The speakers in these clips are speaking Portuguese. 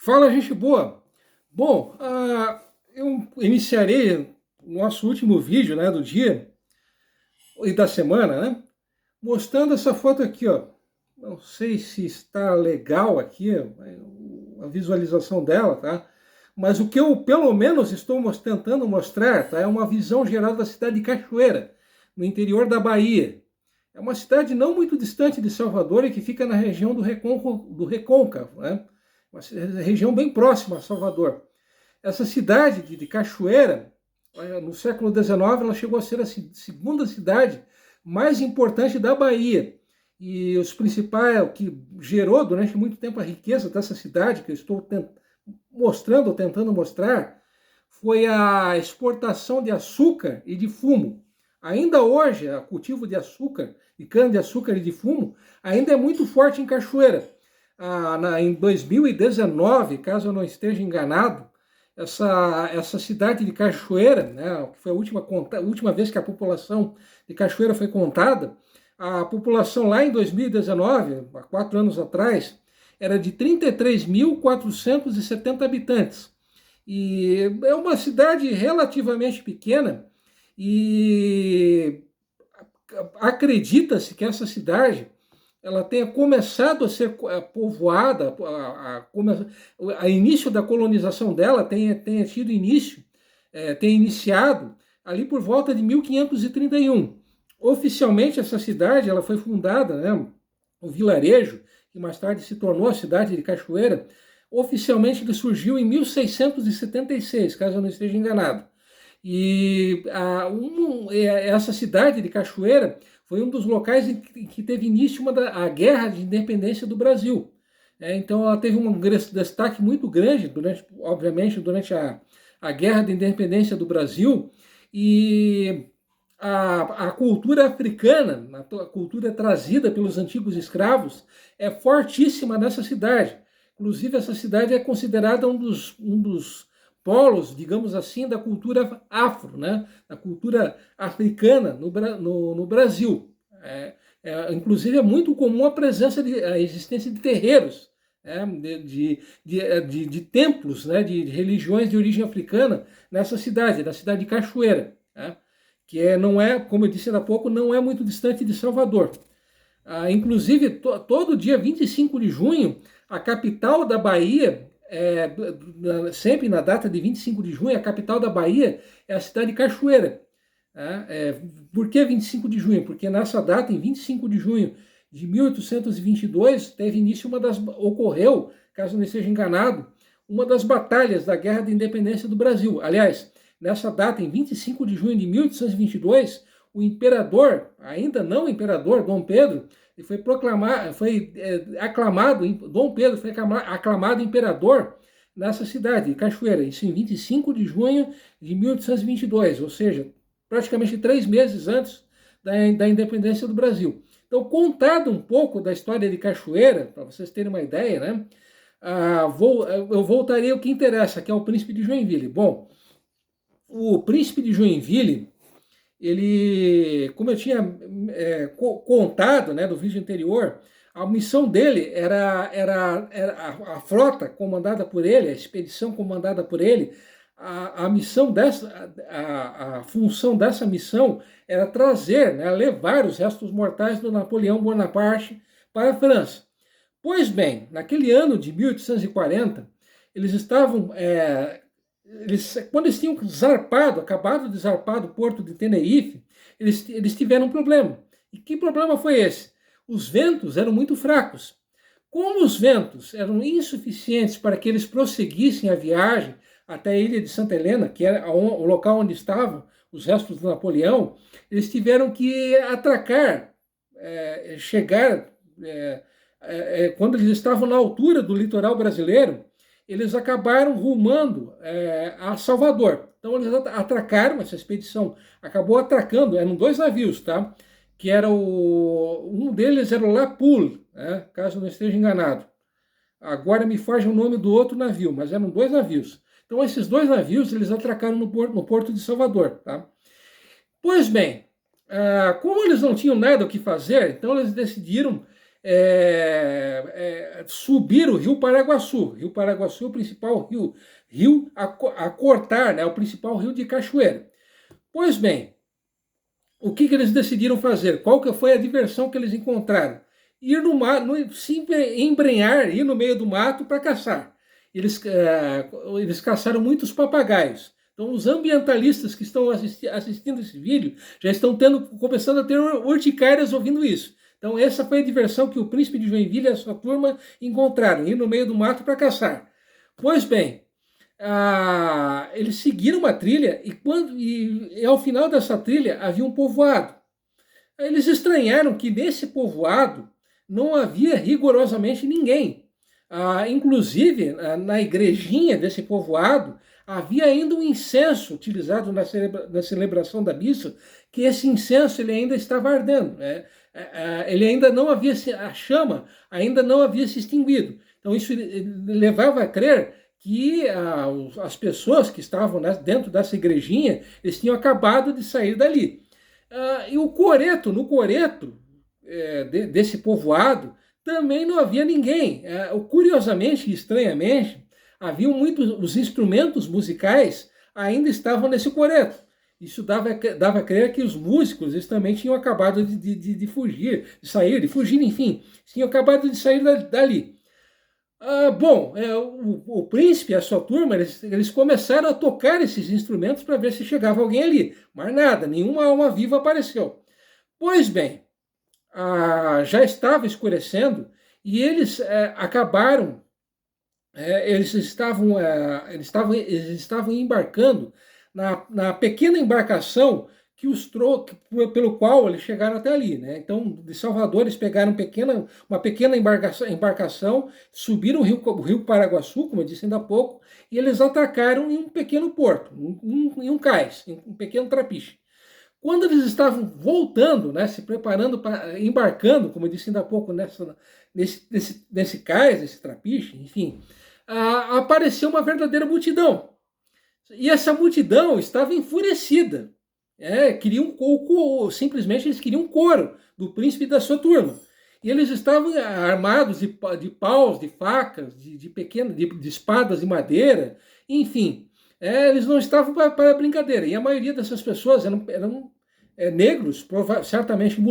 Fala, gente boa! Bom, eu iniciarei o nosso último vídeo, né, do dia e da semana, né, mostrando essa foto aqui, ó. Não sei se está legal aqui a visualização dela, tá? Mas o que eu, pelo menos, estou tentando mostrar, tá, é uma visão geral da cidade de Cachoeira, no interior da Bahia. É uma cidade não muito distante de Salvador e que fica na região do Recôncavo, né? Uma região bem próxima a Salvador. Essa cidade de Cachoeira, no século XIX, ela chegou a ser a segunda cidade mais importante da Bahia. E os principais, o que gerou durante muito tempo a riqueza dessa cidade, que eu estou tentando mostrar, foi a exportação de açúcar e de fumo. Ainda hoje, o cultivo de açúcar, de cana-de-açúcar e de fumo, ainda é muito forte em Cachoeira. Em 2019, caso eu não esteja enganado, essa cidade de Cachoeira, né, que foi a última vez que a população de Cachoeira foi contada, a população lá em 2019, há 4 anos atrás, era de 33.470 habitantes. E é uma cidade relativamente pequena e acredita-se que essa cidade ela tenha começado a ser povoada, a início da colonização dela tenha tido início, tenha iniciado ali por volta de 1531. Oficialmente essa cidade ela foi fundada, né, o vilarejo, que mais tarde se tornou a cidade de Cachoeira, oficialmente ele surgiu em 1676, caso eu não esteja enganado. E essa cidade de Cachoeira foi um dos locais em que teve início a Guerra de Independência do Brasil. Então ela teve um destaque muito grande, obviamente, durante a Guerra de Independência do Brasil. E a cultura africana, a cultura trazida pelos antigos escravos, é fortíssima nessa cidade. Inclusive, essa cidade é considerada um dos polos, digamos assim, da cultura afro, né? Da cultura africana no Brasil. Inclusive, é muito comum a existência de terreiros, de templos, né? De religiões de origem africana nessa cidade, da cidade de Cachoeira, né? Que não é, como eu disse há pouco, não é muito distante de Salvador. Inclusive, todo dia 25 de junho, a capital da Bahia, sempre na data de 25 de junho, a capital da Bahia é a cidade de Cachoeira. Por que 25 de junho? Porque nessa data, em 25 de junho de 1822, ocorreu, caso não esteja enganado, uma das batalhas da Guerra da Independência do Brasil. Aliás, nessa data, em 25 de junho de 1822, o imperador, ainda não imperador, Dom Pedro, Dom Pedro foi aclamado imperador nessa cidade, Cachoeira, isso em 25 de junho de 1822, ou seja, praticamente 3 meses antes da independência do Brasil. Então, contado um pouco da história de Cachoeira, para vocês terem uma ideia, né? Eu voltaria ao que interessa, que é o Príncipe de Joinville. Bom, o Príncipe de Joinville, ele, como eu tinha contado, né, do vídeo anterior, a missão dele era a frota comandada por ele, a expedição comandada por ele. A função dessa missão era trazer, né, levar os restos mortais do Napoleão Bonaparte para a França. Pois bem, naquele ano de 1840, eles estavam quando eles tinham acabado de zarpar do porto de Tenerife, eles tiveram um problema. E que problema foi esse? Os ventos eram muito fracos. Como os ventos eram insuficientes para que eles prosseguissem a viagem até a ilha de Santa Helena, que era o local onde estavam os restos do Napoleão, eles tiveram que atracar, quando eles estavam na altura do litoral brasileiro, eles acabaram rumando a Salvador. Então eles atracaram, essa expedição acabou atracando, eram 2 navios, tá? Que era um deles era o Lapul, né? Caso não esteja enganado. Agora me foge o nome do outro navio, mas eram 2 navios. Então esses 2 navios eles atracaram no porto de Salvador, tá? Pois bem, como eles não tinham nada o que fazer, então eles decidiram subir o Rio Paraguaçu. Rio Paraguaçu é o principal rio a cortar, né, o principal rio de cachoeira. Pois bem, o que eles decidiram fazer? Qual que foi a diversão que eles encontraram? Ir no mato, se embrenhar, ir no meio do mato para caçar. Eles caçaram muitos papagaios. Então, os ambientalistas que estão assistindo esse vídeo já estão começando a ter urticárias ouvindo isso. Então, essa foi a diversão que o príncipe de Joinville e a sua turma encontraram, ir no meio do mato para caçar. Pois bem, eles seguiram uma trilha e ao final dessa trilha havia um povoado. Eles estranharam que nesse povoado não havia rigorosamente ninguém. Inclusive, na igrejinha desse povoado, havia ainda um incenso utilizado na celebração da missa, que esse incenso ele ainda estava ardendo. Ele ainda não havia, a chama ainda não havia se extinguido. Então isso levava a crer que as pessoas que estavam dentro dessa igrejinha, eles tinham acabado de sair dali. E no coreto desse povoado, também não havia ninguém. Curiosamente e estranhamente, haviam os instrumentos musicais ainda estavam nesse coreto. Isso dava a crer que os músicos eles também tinham acabado de fugir, enfim, tinham acabado de sair dali. O príncipe e a sua turma, eles começaram a tocar esses instrumentos para ver se chegava alguém ali, mas nada, nenhuma alma viva apareceu. Pois bem, já estava escurecendo e eles acabaram, eles estavam embarcando na pequena embarcação pelo qual eles chegaram até ali, né? Então, de Salvador, eles pegaram uma pequena embarcação, subiram o rio Paraguaçu, como eu disse ainda há pouco, e eles atracaram em um pequeno porto, em um cais, em um pequeno trapiche. Quando eles estavam voltando, né, se preparando para embarcando, como eu disse ainda há pouco, nesse cais, nesse trapiche, enfim, apareceu uma verdadeira multidão. E essa multidão estava enfurecida. Simplesmente eles queriam um coro do príncipe e da sua turma. E eles estavam armados de paus, de facas, de espadas de madeira, enfim. Eles não estavam para brincadeira. E a maioria dessas pessoas eram negros, certamente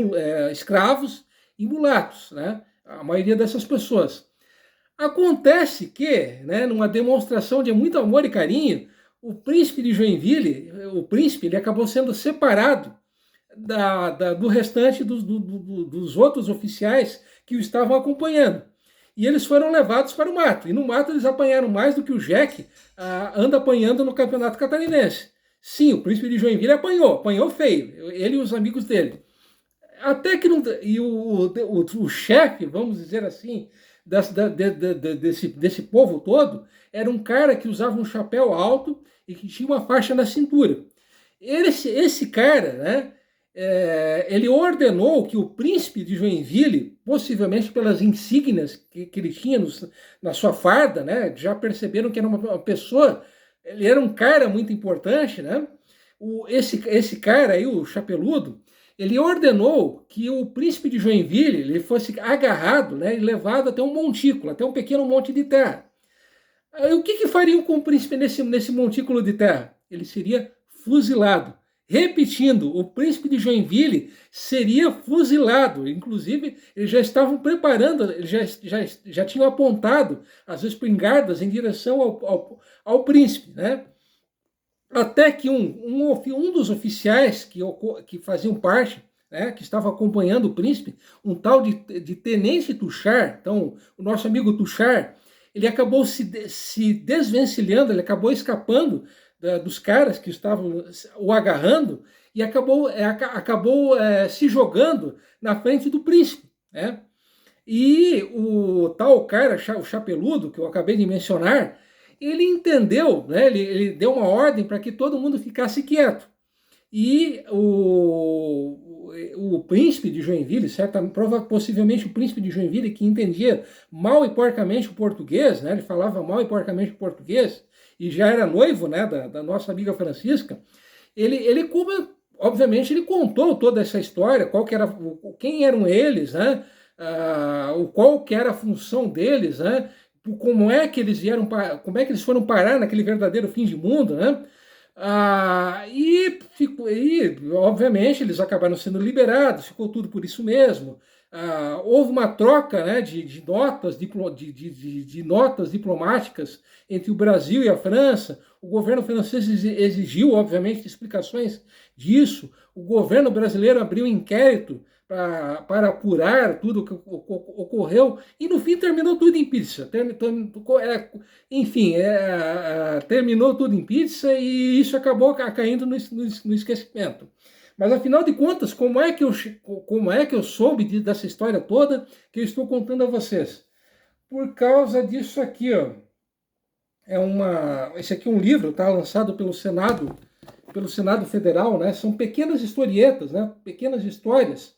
escravos e mulatos, né? A maioria dessas pessoas. Acontece que, né, numa demonstração de muito amor e carinho, o príncipe de Joinville, ele acabou sendo separado do restante dos outros oficiais que o estavam acompanhando. E eles foram levados para o mato. E no mato eles apanharam mais do que o Jack anda apanhando no campeonato catarinense. Sim, o príncipe de Joinville apanhou feio, ele e os amigos dele. Até que o chefe, vamos dizer assim, desse povo todo, era um cara que usava um chapéu alto e que tinha uma faixa na cintura. Esse cara, né, ele ordenou que o príncipe de Joinville, possivelmente pelas insígnias que ele tinha na sua farda, né, já perceberam que era uma pessoa, ele era um cara muito importante, né? Esse cara aí, o chapeludo, ele ordenou que o príncipe de Joinville ele fosse agarrado, né, e levado até um montículo, até um pequeno monte de terra. O que fariam com o príncipe nesse montículo de terra? Ele seria fuzilado. Repetindo, o príncipe de Joinville seria fuzilado. Inclusive, eles já estavam preparando, eles já tinham apontado as espingardas em direção ao príncipe, né? Até que um dos oficiais que faziam parte, né, que estava acompanhando o príncipe, um tal de Tenente Tuchar, então o nosso amigo Tuchar, ele acabou se desvencilhando, ele acabou escapando dos caras que estavam o agarrando e acabou se jogando na frente do príncipe, né? E o tal cara, o chapeludo, que eu acabei de mencionar, ele entendeu, né? Ele deu uma ordem para que todo mundo ficasse quieto. E o príncipe de Joinville, possivelmente o príncipe de Joinville, que entendia mal e porcamente o português, né? Ele falava mal e porcamente o português, e já era noivo, né, da nossa amiga Francisca, obviamente ele contou toda essa história, quem eram eles, né? qual que era a função deles, né? Como é que eles vieram, como é que eles foram parar naquele verdadeiro fim de mundo, né? Obviamente, eles acabaram sendo liberados, ficou tudo por isso mesmo. Houve uma troca, né, de notas diplomáticas entre o Brasil e a França. O governo francês exigiu, obviamente, explicações disso. O governo brasileiro abriu um inquérito para apurar tudo o que ocorreu, e no fim terminou tudo em pizza. Terminou tudo em pizza, e isso acabou caindo no esquecimento. Mas afinal de contas, como é que eu soube dessa história toda que eu estou contando a vocês? Por causa disso aqui, ó. Esse aqui é um livro, tá, lançado pelo Senado Federal, né? São pequenas historietas, né? Pequenas histórias,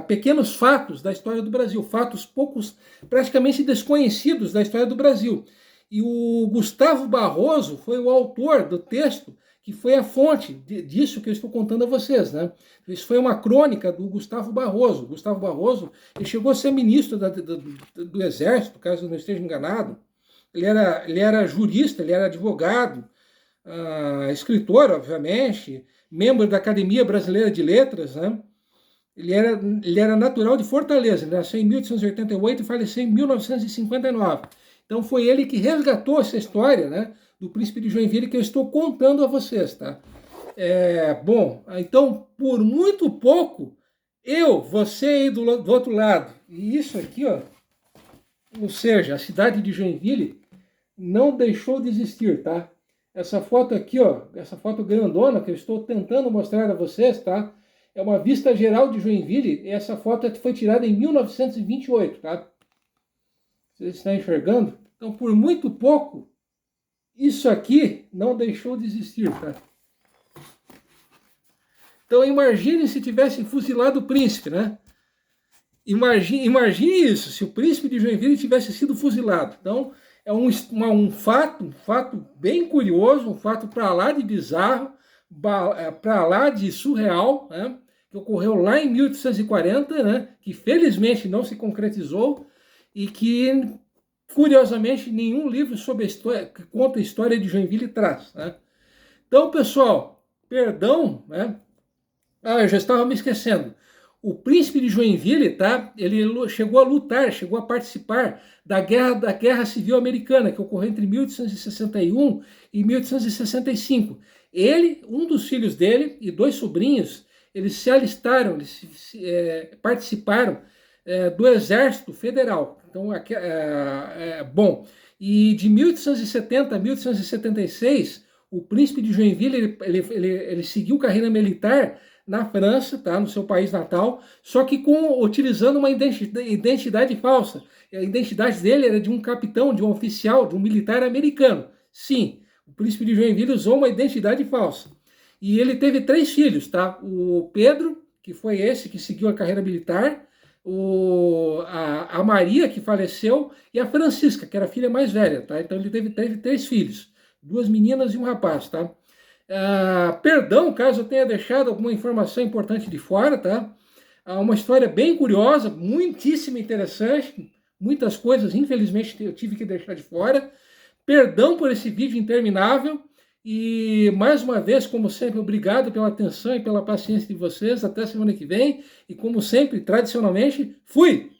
pequenos fatos da história do Brasil, fatos poucos, praticamente desconhecidos da história do Brasil. E o Gustavo Barroso foi o autor do texto, que foi a fonte disso que eu estou contando a vocês, né? Isso foi uma crônica do Gustavo Barroso. Gustavo Barroso, ele chegou a ser ministro do Exército, caso eu não esteja enganado. Ele era jurista, ele era advogado, escritor, obviamente, membro da Academia Brasileira de Letras, né? Ele era natural de Fortaleza, ele nasceu em 1888 e faleceu em 1959. Então foi ele que resgatou essa história, né, do Príncipe de Joinville, que eu estou contando a vocês, tá? Bom, então, por muito pouco, você aí do outro lado, e isso aqui, ó, ou seja, a cidade de Joinville não deixou de existir, tá? Essa foto aqui, ó, essa foto grandona que eu estou tentando mostrar a vocês, tá? É uma vista geral de Joinville, e essa foto foi tirada em 1928, tá? Vocês estão enxergando? Então, por muito pouco, isso aqui não deixou de existir, tá? Então, imagine se tivessem fuzilado o príncipe, né? Imagine isso, se o príncipe de Joinville tivesse sido fuzilado. Então, é um fato bem curioso, um fato para lá de bizarro, para lá de surreal, né? Que ocorreu lá em 1840, né? Que felizmente não se concretizou e que, curiosamente, nenhum livro sobre a história, que conta a história de Joinville traz, né? Então, pessoal, perdão, né? Eu já estava me esquecendo. O príncipe de Joinville, tá? Ele chegou a lutar, chegou a participar da Guerra Civil Americana, que ocorreu entre 1861 e 1865. Ele, um dos filhos dele e dois sobrinhos, eles se alistaram, participaram do Exército Federal. Então, bom, e de 1870 a 1876, o príncipe de Joinville, ele seguiu carreira militar na França, tá, no seu país natal, só que utilizando uma identidade falsa. A identidade dele era de um capitão, de um oficial, de um militar americano. Sim, o príncipe de Joinville usou uma identidade falsa. E ele teve 3 filhos, tá? O Pedro, que foi esse que seguiu a carreira militar, a Maria, que faleceu, e a Francisca, que era a filha mais velha, tá? Então ele teve 3 filhos, 2 meninas e um rapaz, tá? Perdão caso eu tenha deixado alguma informação importante de fora, tá? Uma história bem curiosa, muitíssimo interessante, muitas coisas, infelizmente, eu tive que deixar de fora. Perdão por esse vídeo interminável e, mais uma vez, como sempre, obrigado pela atenção e pela paciência de vocês. Até semana que vem e, como sempre, tradicionalmente, fui!